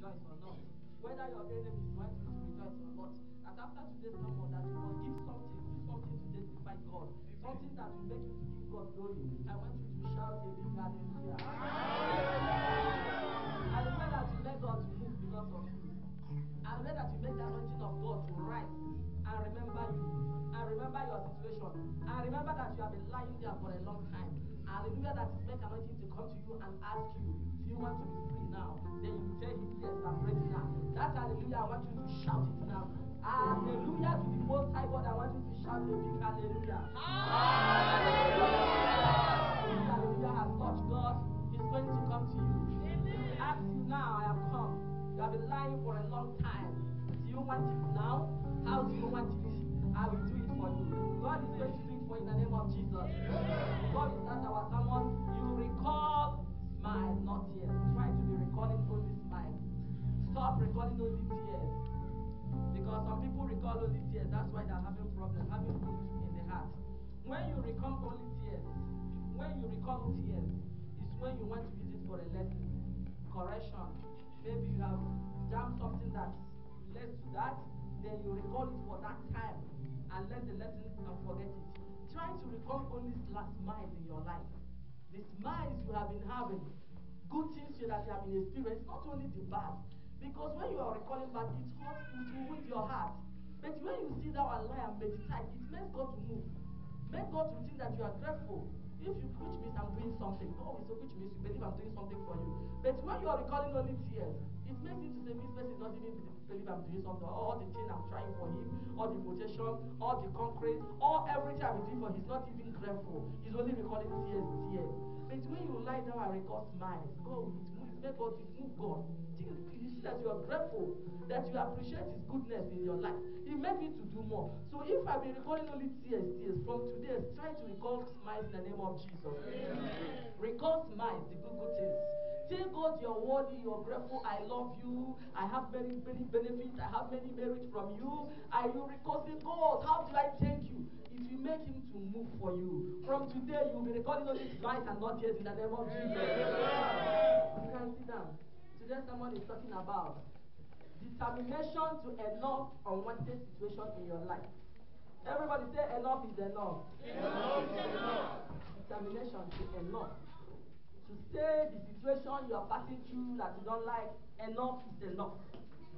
rejoice or not. Whether your enemies want you to rejoice or not. That after today's sermon, that you must give something, do something to testify God. Something that will make you to give God glory. I want you to shout a big hallelujah. I pray that you make God to move because of you. I pray that you make the anointing of God to rise and remember you. And remember your situation. And remember that you have been lying there for a long time. Hallelujah, that is make anointing to come to you and ask you, do you want to be free now? Then you tell him, yes, I'm ready now. That hallelujah, I want you to shout it now. Hallelujah to the Most High God. I want you to shout a big hallelujah. Hallelujah. Hallelujah has touched God. He's going to come to you. He will ask you now, I have come. You have been lying for a long time. Do you want it now? How do you want it? I will do it for you. God is going to do it for you in the name of Jesus. Before we start our sermon, you recall smile, not tears. Try to be recalling only smile. Stop recalling only tears. Because some people recall only tears. That's why they're having problems, having wounds in the heart. When you recall only tears, is when you want to use it for a lesson, correction. Maybe you have done something that relates to that, then you recall it for that time and learn the lesson and forget it. Try to recall only smiles in your life. The smiles you have been having, good things that you have been experiencing, not only the bad. Because when you are recalling back, it hurts, it will wound your heart. But when you sit down and lie and meditate, it makes God to move. Make God to think that you are grateful. If you preach means I'm doing something. Oh, it's a preach means you believe I'm doing something for you. But when you are recalling only tears, it makes you to say this person doesn't even believe I'm doing something. All the thing I'm trying for him, all the protection, all the concrete, all everything I'm doing for him, he's not even grateful. He's only recalling tears. But when you lie down and record smiles, God, it makes God to move God. You see that you are grateful, that you appreciate his goodness in your life. It makes you to do more. So if I've been recalling only tears, from today, try to recall smiles in the name of Jesus. Amen. Recall smiles, the good things. Tell God you're worthy, you're grateful, I love you, I have many benefits, I have many merits from you. I will recall, say, God, how do I thank you? It will make him to move for you. From today, you'll be recalling only smiles and not tears in the name of Jesus. Amen. You can sit down. Today someone is talking about determination to enough unwanted situation in your life. Everybody say enough is enough. Enough is enough. Determination to enough. To say the situation you are passing through that you don't like, enough is enough.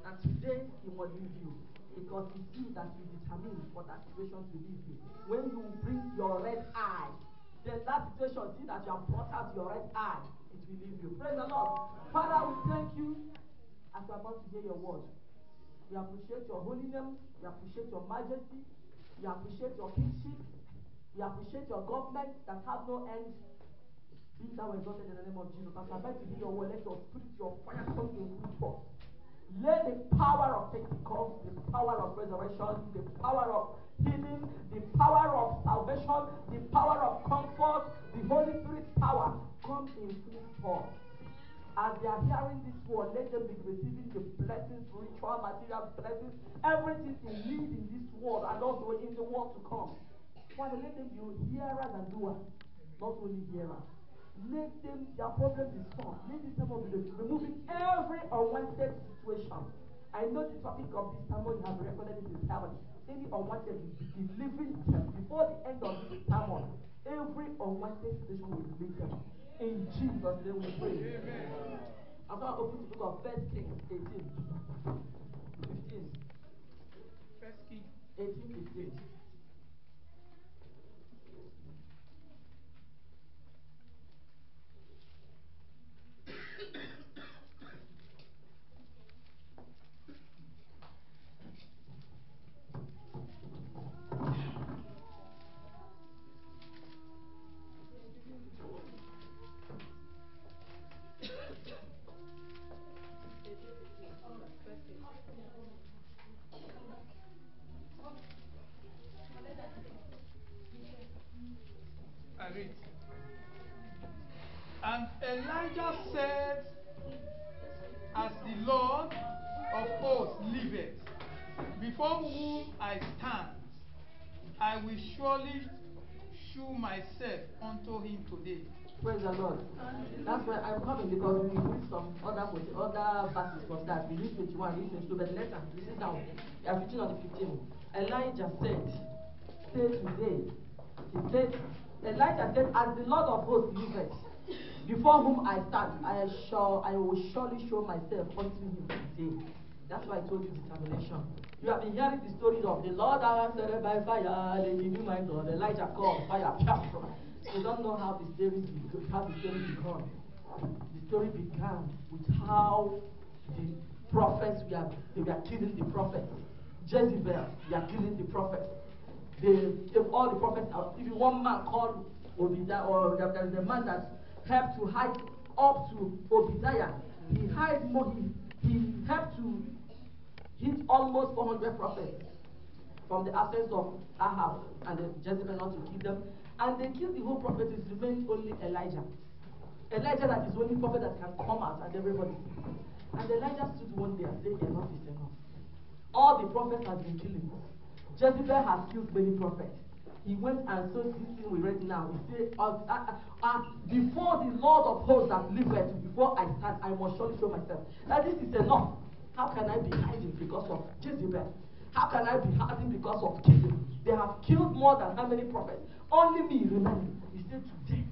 And today it must leave you. Because it's you that you determine for that situation to leave you. When you bring your red eye, then that situation, see that you have brought out your red eye, it will leave you. Praise the Lord. Father, we thank you as we are about to hear your word. We appreciate your holiness. We appreciate your majesty. We appreciate your kingship. We appreciate your government that has no end. Be thou exalted in the name of Jesus. As we are about to hear your word, let your spirit, your fire come in full force. Let the power of Pentecost, the power of resurrection, the power of healing, the power of salvation, the power of comfort, the Holy Spirit's power come in full force. As they are hearing this word, let them be receiving the blessings, spiritual, material blessings, everything they need in this world and also in the world to come. Father, let them be hearers and doers, not only hearers. Let them, their problems be solved. Let this sermon be removing every unwanted situation. I know the topic of this sermon has recorded it in heaven. Any unwanted will be delivering them before the end of this sermon. Every unwanted situation will leave them. In Jesus' name we pray. Amen. I'm going to open the book of 1 Kings 18, 15. 1 Kings 18, 15. I read. And Elijah said, as the Lord of hosts liveth, before whom I stand, I will surely shew myself unto him today, Praise the Lord. That's why I'm coming, because we read some other verses from that. We read 21, we read 22, but later, this is now. We are preaching on the 15th. Elijah said, "Say today." He said, Elijah said, "As the Lord of hosts liveth, before whom I stand, I will surely show myself unto him today." That's why I told you determination. You have been hearing the stories of the Lord answered by fire, they give you my God. Elijah called fire. You don't know how the story began. The story began with how the prophets they were killing the prophets. Jezebel, they are killing the prophets. All the prophets, even one man called Obadiah, or there is a man that helped to hide up to Obadiah. He hid more. He helped to hit almost 400 prophets from the absence of Ahab and the Jezebel not to kill them. And they killed the whole prophet. It remained only Elijah. Elijah, that is the only prophet that can come out and everybody sees. And Elijah stood one day and said, "Enough is enough. All the prophets have been killing. Jezebel has killed many prophets." He went and saw this thing we read now. He said, "Before the Lord of hosts that liveth, before I stand, I must surely show myself." Now this is enough. How can I be hiding because of Jezebel? How can I be hiding because of killing? They have killed more than how many prophets? Only me remains. He said today,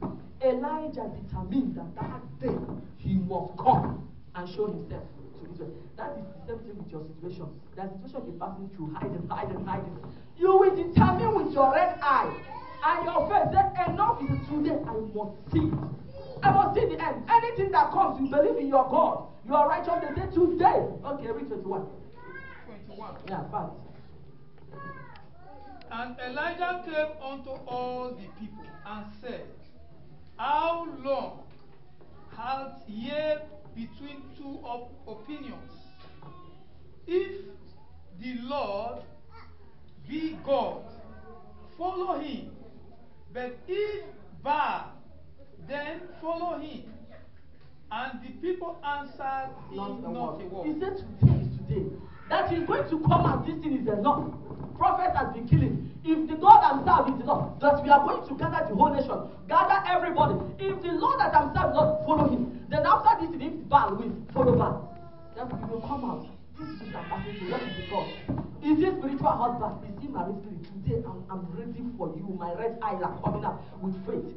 Elijah determined that day he must come and show himself to Israel. That is the same thing with your situation. That situation you're passing through, hiding. You will determine with your red eye and your face that enough is today. I must see it. I must see the end. Anything that comes, you believe in your God. You are righteous. They say today. Okay, read 21. 21. Yeah, fast. And Elijah came unto all the people and said, "How long halt ye between two opinions? If the Lord be God, follow him. But if Baal, then follow him." And the people answered him not a word. He said today is today. That is going to come out, this thing is enough. Prophet has been killing. If the God I'm serving is enough, that we are going to gather the whole nation, gather everybody. If the Lord that I'm serving not follow him, then after this, if Baal wins, follow Baal. Then we will come out. This is what I'm asking you. What is the God? Is he spiritual husband? Is he married spirit? Today I'm ready for you. My red eyes are coming up with faith.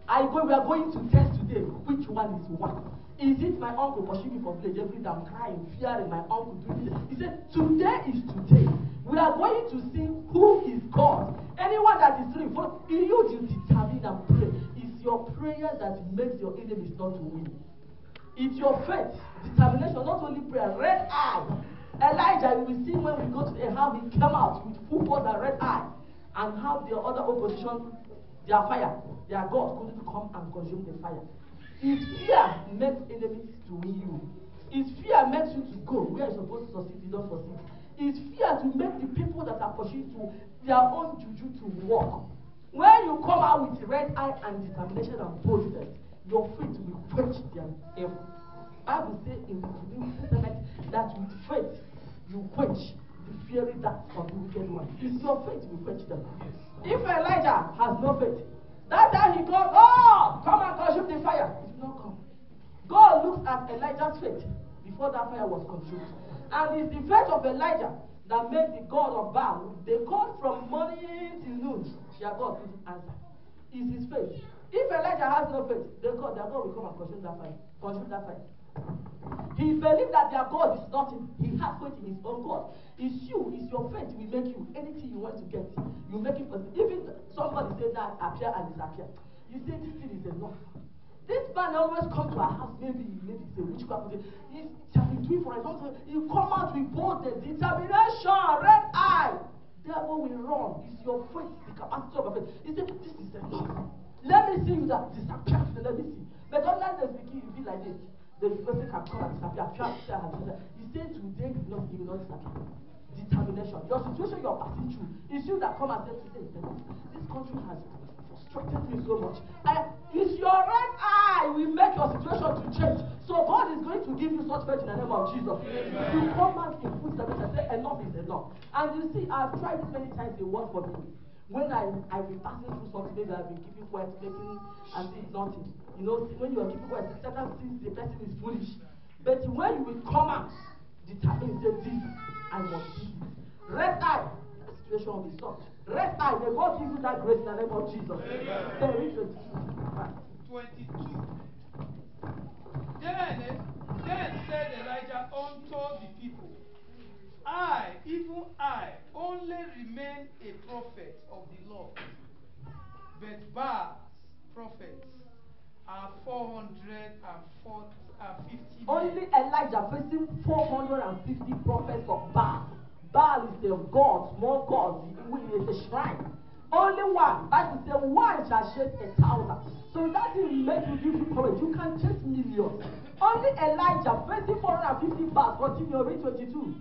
We are going to test today which one is one. Is it my uncle pushing me from village every day? I'm crying, fearing my uncle doing this. He said, today is today. We are going to see who is God. Anyone that is doing, you determine and pray. It's your prayer that makes your enemies not to win. It's your faith, determination, not only prayer, red eye. Elijah, we will see when we go to how he came out with full force and red eye, and how the other opposition, their fire, their God couldn't come and consume the fire. If fear makes enemies to win you, if fear makes you to go where you're supposed to succeed, you don't succeed. It's fear to make the people that are pursuing to their own juju to walk. When you come out with red eye and determination and boldness, your faith will quench their evil. Bible says in the New Testament that with faith you quench the fiery darts of the wicked one. It's your faith will quench them. If Elijah has no faith, that time he called, "Oh, come and consume the fire." It will not come. God looks at Elijah's faith before that fire was consumed. And it's the faith of Elijah that made the God of Baal. They called from morning till noon. Their God couldn't answer. It's his faith. If Elijah has no faith, their God will come and consume that fire. He believed that their God is nothing. He has faith in his own God. It's you, it's your faith will make you anything you want to get. You make it possible. Even somebody said that appear and disappear. You say this thing is enough. This man always come to our house, maybe it's a witchcraft. He's doing for us. You come out with boldness, determination, red eye. Devil will run. It's your faith, the capacity of your faith. He said, this is enough. Let me see you that disappear. Let me see. But online they speaking, you be like this. The person can come and disappear. He said today he will not disappear. Determination. Your situation you're passing through is you that come and say today is enough. This country has frustrated me so much. It's your red eye will make your situation to change. So God is going to give you such faith in the name of Jesus. You come out in full service and say enough is enough. And you see, I've tried it many times, it works for me. When I've been passing through something, maybe I've been keeping quiet, making as if nothing. You know, when you are keeping quiet, Satan thinks the person is foolish. But when you will come out, determine, say, this, I must do it. Red eye, that situation will be solved. Red eye, may God give you that grace in the name of Jesus. Then read 22. 22. Then said Elijah unto the people, I, even I, only remain a prophet of the Lord, but Baal's prophets are 450 men. Only Elijah facing 450 prophets of Baal. Baal is the god, small god, it is a shrine. Only one. Bible says one shall chase 1,000. So it doesn't make you give you courage. You can chase millions. Only Elijah facing 450 Baals. Continue, read 22.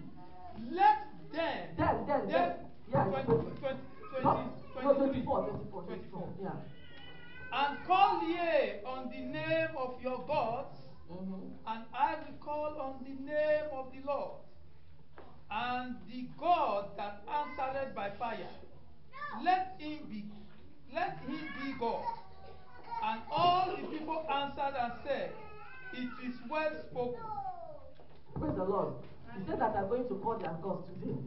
Let them. Yeah, 24. Yeah. And call ye on the name of your gods, and I will call on the name of the Lord. And the God that answered by fire, let him be God. And all the people answered and said, it is well spoken. Praise the Lord. He said that I'm going to call their gods today.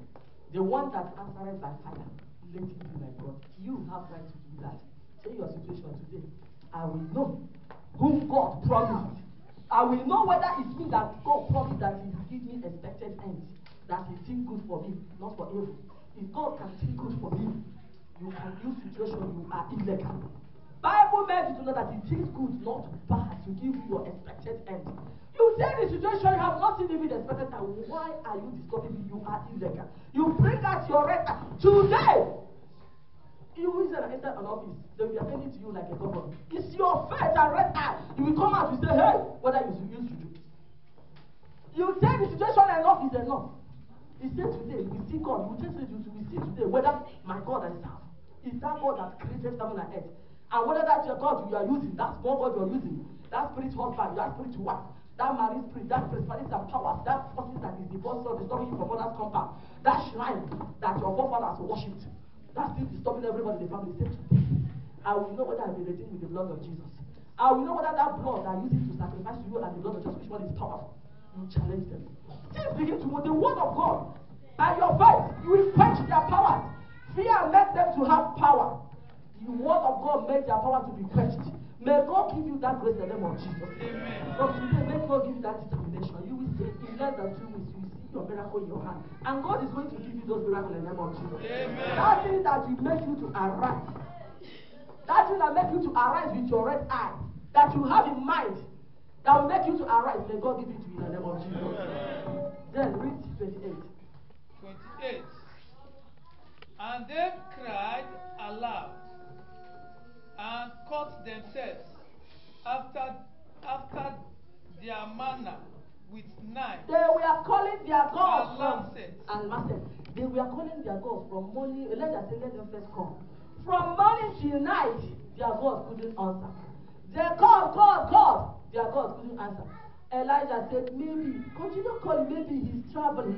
The one that answered by fire, let him be my God. You have right to do that. Say your situation today. I will know whom God promised. I will know whether it means that God promised that He will give me expected ends. That He think good for me, not for evil. If God can think good for me, you can use situation you are illegal. Bible made you to know that He thinks good, not bad, to give you your expected end. You say the situation you have not even expected that. Why are you disturbing me? You are illegal. You bring out your right today. You will enter an office, they will be attending to you like a government. It's your face and red eye. You will come out, you say, hey, whether you used to do. You tell the situation enough is enough. He said today, we see God. You just say we see today whether my God I serve is that God that created heaven and earth. And whether that's your God you are using, that small God you are using, that spirit husband, that spirit wife, that marine spirit, that principalities and powers, that forces that is disturbing you from mother's compound, that shrine that your forefathers worshipped. That's still disturbing everybody in the family. Say today, I will know whether I've been redeemed with the blood of Jesus. I will know whether that blood I use it to sacrifice to you and the blood of Jesus, which one is powerful. You challenge them. Things begin to move. The word of God, by your faith, you will quench their powers. Fear made them to have power. The word of God made their power to be quenched. May God give you that grace in the name of Jesus. Amen. From today, may God give you that determination. You will see in less than 2 weeks, you will see your miracle in your hand. And God is going to give you those miracles in the name of Jesus. Amen. That thing that will make you to arise. That thing that make you to arise with your red eye. That you have in mind. That will make you to arise. May God give it to you in the name of Jesus. Amen. Then read 28. 28. And they cried aloud and cut themselves after their manner with knives. They were calling their gods and from lancets. They were calling their gods from morning. Elijah said, let them first come. From morning till night, their gods couldn't answer. They called, God. Their gods couldn't answer. Elijah said, maybe, continue calling, maybe he traveled.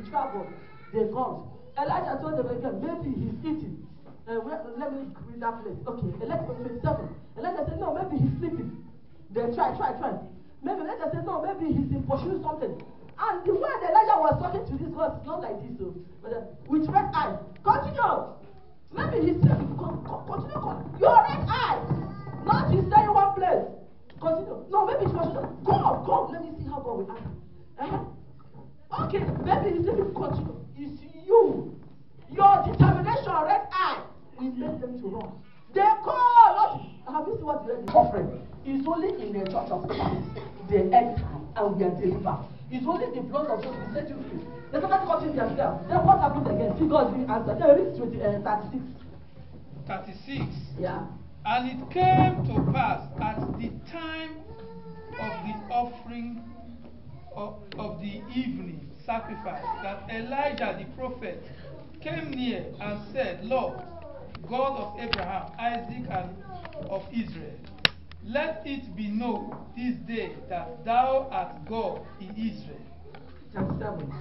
They called. Elijah told them again, maybe he's eating. Let me read that place. Okay, Elijah 27. Elijah said, no, maybe he's sleeping. They try. Maybe Elijah said, no, maybe he's in pursuing something. And the way Elijah was talking to this God is not like this, so, with red eye. Continue. Maybe he's sleeping. Continue. Your red eye. Not you stay in one place. Continue. No, maybe it's pursuing. God. Let me see how God will answer. Okay, maybe he's sleeping. Continue. It's you. Your determination, red eye, will make them to run. They call not. Have you seen what the offering is only in the church of Christ, the end time, and we are delivered. It's only the blood of Jesus will set you free. They started cutting themselves. Then what happened again? See God didn't answer. Then read 36. 36. Yeah. And it came to pass at the time of the offering of the evening sacrifice that Elijah the prophet came near and said, Lord, God of Abraham, Isaac, and of Israel, let it be known this day that thou art God in Israel. 37.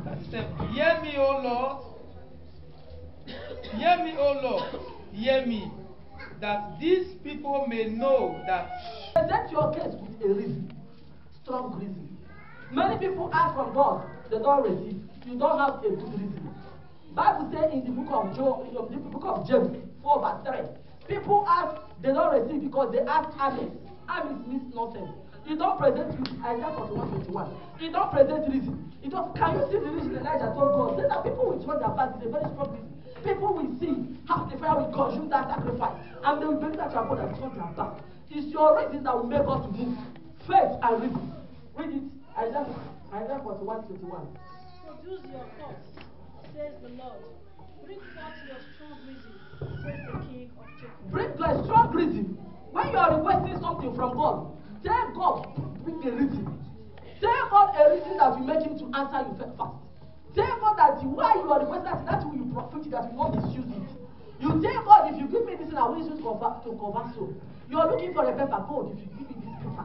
37. Hear me, O Lord. Hear me, O Lord, hear me, that these people may know that. Present your case with a reason, strong reason. Many people ask from God, they don't receive. You don't have a good reason. Bible says in the book of James 4 verse 3, people ask, they don't receive because they ask Amis. Amis means nonsense. You don't present reason. Isaiah 41:21. You don't present reason. Can you see the reason Elijah told God? Say that people will turn their back. It's a very strong reason. People will see how the fire will consume that sacrifice, and they will bring that to our God and turn their back. It's your reason that will make us to move. Faith and reason. Read it. Isaiah 41:21. Produce your thoughts, says the Lord. Bring forth your strong reason, says the King of Jacob. Bring a strong reason. When you are requesting something from God, tell God, bring a reason. Tell God a reason that will make him to answer you fast. Tell God that why you are requesting that will you profit, that will not misuse it. You tell God, if you give me this, I will use it to convert soul. You are looking for a paper. God, if you give me this paper,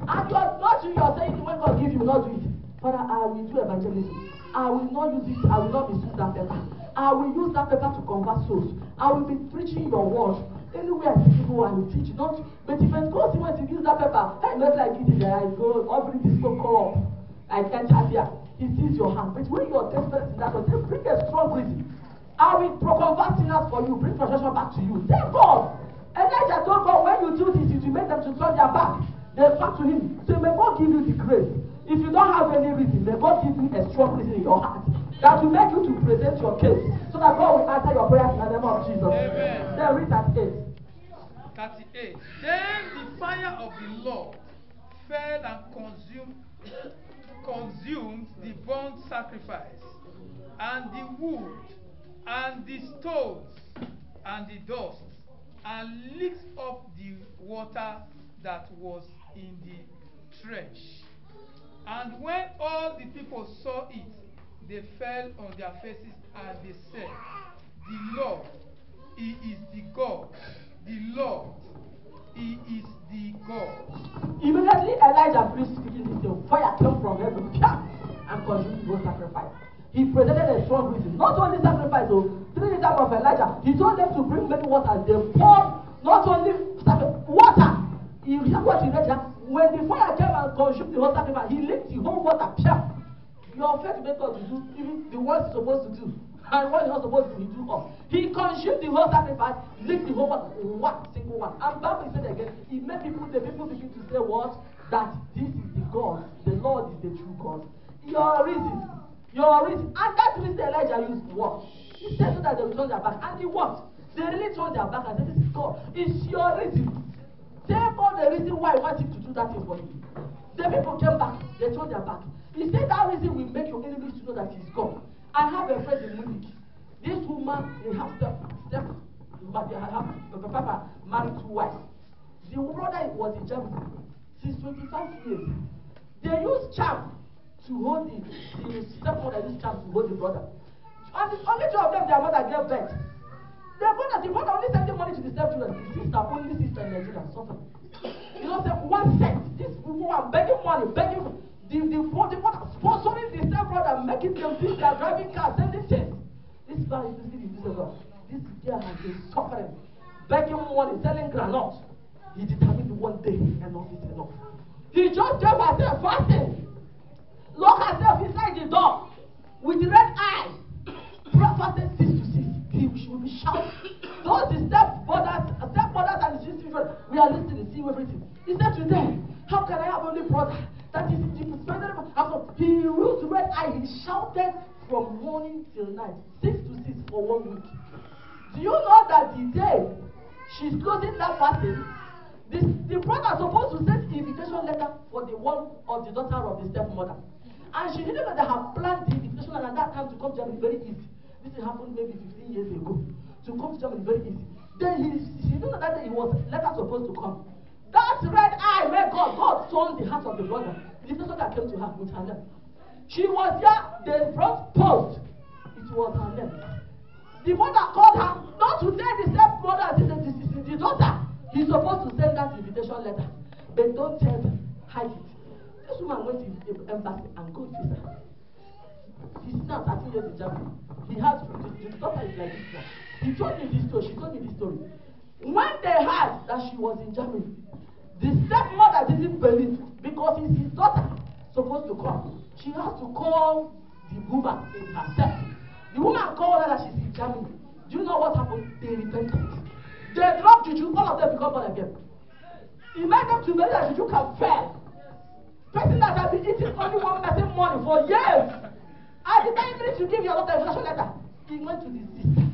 and you are not you are saying when God gives you, will not do it. Father, I will do evangelism. I will not use it. I will not misuse that paper. I will use that paper to convert souls. I will be preaching your word. Anywhere I see people, I will teach. Not, but if I go see when to use that paper, I not like it there. I go offering this so call up. I can't chat here. He sees your hand. But when you are desperate in that, bring a strong reason. I will convert sinners for you. Bring frustration back to you. Thank God. Elijah told God, when you do this, it will make them to turn their back. They back to him. So may God give you the grace. If you don't have any reason, may God give you a strong reason in your heart that will make you to present your case, so that God will answer your prayers in the name of Jesus. Amen. Then read 38. 38. Then the fire of the Lord fell and consumed the burnt sacrifice, and the wood, and the stones, and the dust, and licked up the water that was in the trench. And when all the people saw it, they fell on their faces, and they said, The Lord, He is the God. The Lord, He is the God. Immediately Elijah finished speaking this thing, fire came from heaven and consumed the sacrifice. He presented a strong reason. Not only sacrifice, 3 liters of Elijah. He told them to bring many waters. They poured not only water. You hear what he read? When the fire came and consumed the whole sacrifice, he licked the whole water. Your faith make God to do even the ones he's supposed to do. And what he's not supposed to do, he do all. He consumed the whole sacrifice, licked the whole water, one single one. And Bible said again, he made the people begin to say what? That this is the God, the Lord is the true God. Your reason. And that reason Elijah used what? He said so that they will turn their back. And he what? They really turned their back and said, This is God. It's your reason. Tell God the reason why I want him to do that thing for you. The people came back, they turned their back. He said that reason will make your enemies to know that he's God. I have a friend in Munich. This woman, they have papa married 2 wives. The brother was in Germany since 25 years. They use charm to hold the stepmother used charm to hold the brother. And the only 2 of them, their mother gave birth. The brother only sending money to the stepchildren. The sister, only sister in Nigeria, suffering. You know, say 1 cent. These people are begging money, begging. The mother sponsoring the stepbrother, making them feel they are driving cars, sending things. This man is living in this world. This girl has been suffering, begging money, selling granola. He determined one day enough is enough. He just gave herself fasting. Lock herself inside the door with the red eye. Fasting 6 to 6. She will be shouting. Those the stepmothers and the children, we are listening, see everything. He said to them, how can I have only brother that is after he used the red eye, he shouted from morning till night, 6 to 6 for 1 week. Do you know that the day she's closing that fasting, the brother supposed to send invitation letter for the one of the daughter of the stepmother. And she didn't know they have planned the invitation and at that time to come to Germany very easy. This happened maybe 15 years ago. To come to Germany very easy. Then she didn't know that it was letter supposed to come. That red eye made God turned the heart of the brother. The invitation that came to her with her name. She was there, the front post. It was her name. The mother called her not to tell the stepmother, the daughter. He's supposed to send that invitation letter. But don't tell them, hide it. This woman went to the embassy and got visa. He's now 13 years in Germany. He has, the daughter is like this now. He told me this story. She told me this story. When they heard that she was in Germany, the stepmother didn't believe because it's his daughter supposed to come. She has to call the woman in herself. The woman called her that she's in Germany. Do you know what happened? They repented. They dropped juju. All of them become born again. It made them to believe that juju can fail. Person that has been eating only one person money for years. At the time to give your daughter a invitation letter, he went to the sister.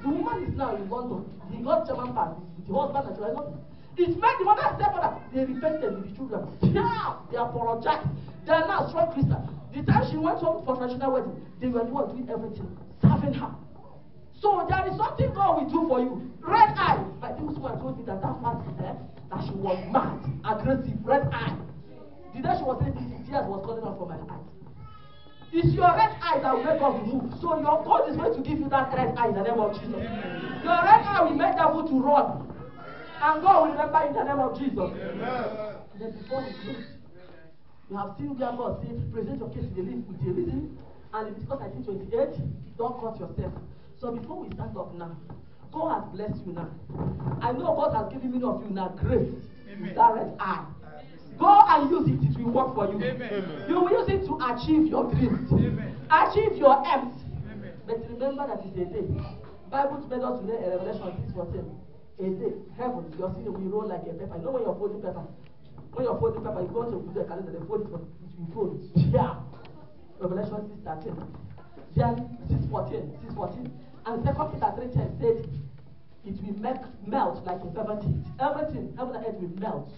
The woman is now in London. He got German pass. The husband and children. It made the mother and stepmother. They repented with the children. Yeah, they apologized. They are now strong Christians. The time she went home for traditional wedding, they were the ones doing everything, serving her. So there is something God will do for you. Red eye. I think someone told me that man said that she was mad, aggressive, red eye. The day she was saying this, tears was coming out from my eyes. It's your red eye that will make God to move. So your God is going to give you that red eye in the name of Jesus. Your red eye will make devil to run. And God will remember in the name of Jesus. Amen. Then before we close, you have seen where God said, present your case with a reason. And in Leviticus 19:28, don't cut yourself. So before we stand up now, God has blessed you now. I know God has given many of you now grace with that red eye. Go and use it. It will work for you. Amen. You will use it to achieve your dreams. Amen. Achieve your aims. Amen. But remember that it's a day. Bible made us today a Revelation 6:14. A day, heaven, your sin will roll like a paper. You know when you're folding paper? When you're folding paper, you go to the calendar, they fold it, it will fold. Yeah. Revelation 6:13. Then 6:14. And 2 Peter 3:10 said, it will melt like a feather heat. Everything, heaven and earth will melt.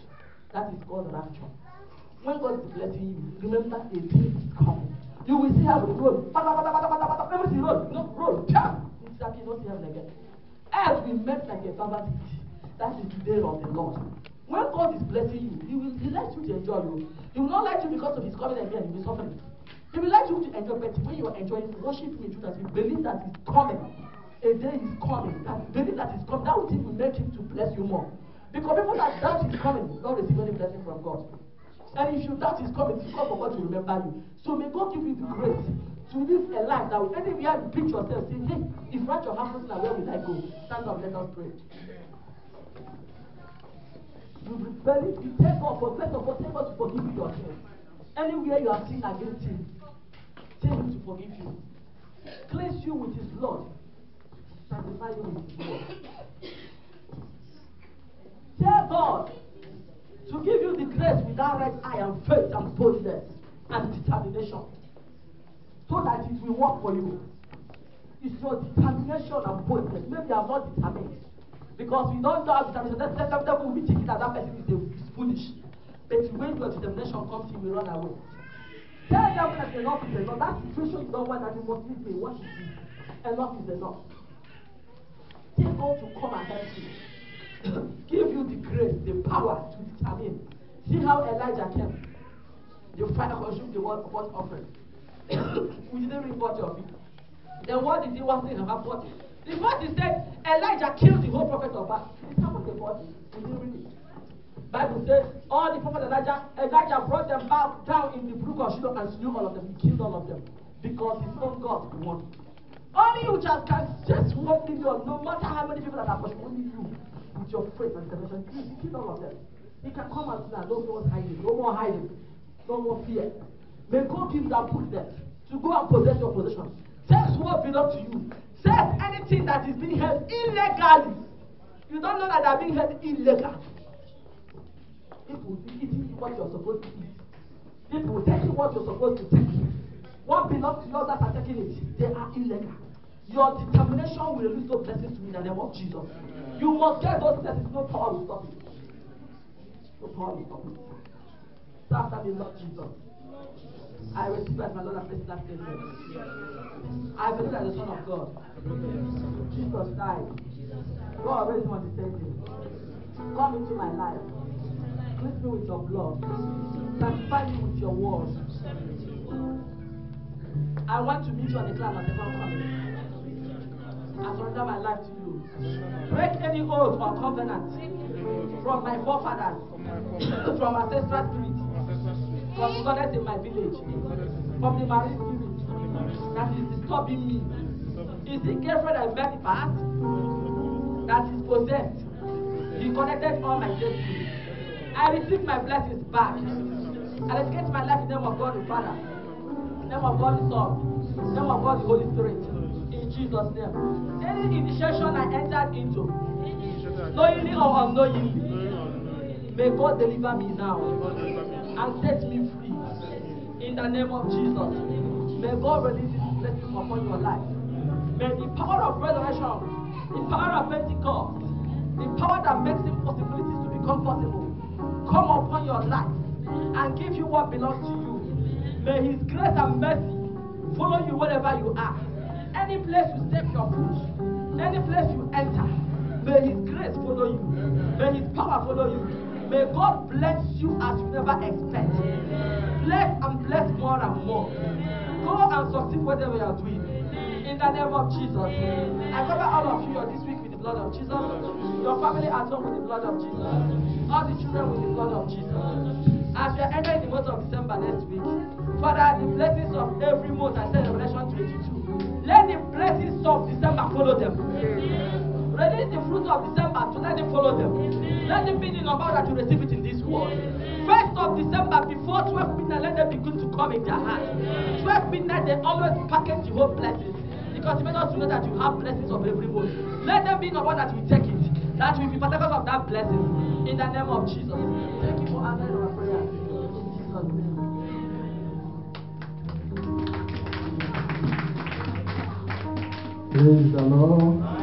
That is called rapture. When God is blessing you, remember a day is coming. You will see heaven roll. Everything roll. No, roll. It's like you don't see heaven again. Earth will melt like a feather heat. That is the day of the Lord. When God is blessing you, He likes you to enjoy you. He will not like you because of His coming again. He will be suffering. He will like you to enjoy, but when you are enjoying, worship Him in truth, as you believe that He's coming. A day is coming. That believe that He's coming. That will make Him to bless you more. Because people that doubt His coming don't receive any blessing from God. And if you doubt His coming, it's God for God to remember you. So may God give you the grace to live a life that will anywhere you pitch yourself, say, hey, if rapture happens now, where will I go? Stand up, let us pray. You believe, you take God for first of all, take God to forgive you your sins. Anywhere you have sinned against Him, take Him to forgive you. Cleanse you with His blood. Sanctify you with His word. Tell God to give you the grace with that right eye and faith and boldness and determination, so that it will work for you. It's your determination and boldness. Maybe I'm not determined because we don't know how determination. That devil will be thinking that person is foolish. But when your determination comes, he will run away. Tell them that enough is enough. That situation you don't want, that you must leave me. What is it? Enough is enough. Tell God to come and help you. Give you the grace, the power to determine. See how Elijah came. The fire consumed the world offering. We didn't report your people. Then what did he want to have bought? The first he said, Elijah killed the whole prophet of Baal. It's happened the body. We didn't read it. Bible says all the prophets Elijah brought them back down in the brook of Shiloh and slew all of them. He killed all of them because his own God won. Only you just can just 1 million, no matter how many people that are pushing, only you. With your faith and determination, you kill all of them. He can come and say, no more hiding, no more fear. May God give you that boldness to go and possess your possession. Take what belongs to you. Take anything that is being held illegally. You don't know that they are being held illegal. People will be eating what you're supposed to eat. People will take what you're supposed to take. What belongs to you, others are taking it. They are illegal. Your determination will release those blessings to you in the name of Jesus. You must get those blessings. No power will stop it. No power will stop it. So after the Lord Jesus, I receive as my Lord and personal Savior. I believe that the Son of God, Jesus died. God raised him on the same day. Come into my life. Cleanse me with your blood. Sanctify me with your word. I want to meet you on the cloud at the second coming. I surrender my life to you. Break any oath or covenant from my forefathers, from ancestral spirit, from the goddess in my village, from the marine spirit that is disturbing me. Is it girlfriend I met in the past that is possessed? He connected all my destiny. I received my blessings back. I dedicate my life in the name of God the Father, in the name of God the Son, in the name of God the Holy Spirit. In Jesus' name. Any initiation I entered into, knowingly or unknowingly, may God deliver me now and set me free. In the name of Jesus. May God release His blessings upon your life. May the power of resurrection, the power of Pentecost, the power that makes impossibilities to become possible, come upon your life and give you what belongs to you. May His grace and mercy follow you wherever you are. Any place you step your foot, any place you enter, may His grace follow you. May His power follow you. May God bless you as you never expect. Bless and bless more and more. Go and succeed whatever you are doing. In the name of Jesus. I cover all of you this week with the blood of Jesus. Your family at home with the blood of Jesus. All the children with the blood of Jesus. As we are entering the month of December next week, Father, the blessings of every month I said in Revelation 22, let the blessings of December follow them. Release the fruit of December to let them follow them. Let them be the number that you receive it in this world. 1st of December, before 12 midnight, let them begin to come in their heart. 12 midnight, they always package the whole blessings. Because you made us to know that you have blessings of every month. Let them be the one that will take it. That will be partakers of that blessing. In the name of Jesus. Thank you for answering our prayer. In Jesus' name. Praise the Lord.